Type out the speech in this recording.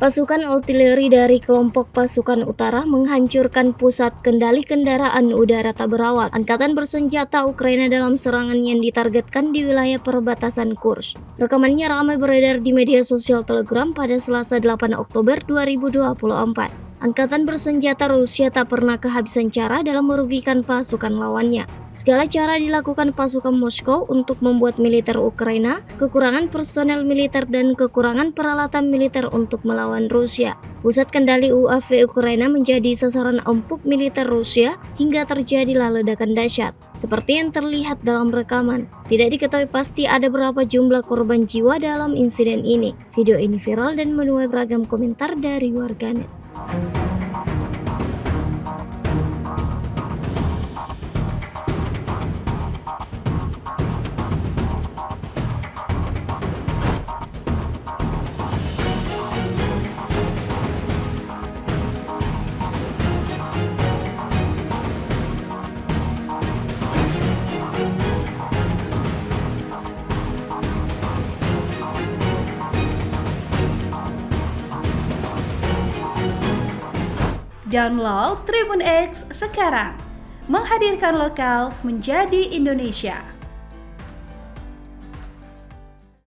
Pasukan artileri dari kelompok pasukan utara menghancurkan pusat kendali kendaraan udara tak berawak angkatan bersenjata Ukraina dalam serangan yang ditargetkan di wilayah perbatasan Kursk. Rekamannya ramai beredar di media sosial Telegram pada Selasa 8 Oktober 2024. Angkatan bersenjata Rusia tak pernah kehabisan cara dalam merugikan pasukan lawannya. Segala cara dilakukan pasukan Moskow untuk membuat militer Ukraina kekurangan personel militer dan kekurangan peralatan militer untuk melawan Rusia. Pusat kendali UAV Ukraina menjadi sasaran empuk militer Rusia hingga terjadilah ledakan dahsyat. Seperti yang terlihat dalam rekaman, tidak diketahui pasti ada berapa jumlah korban jiwa dalam insiden ini. Video ini viral dan menuai beragam komentar dari warganet. Download Tribun X sekarang, menghadirkan lokal menjadi Indonesia.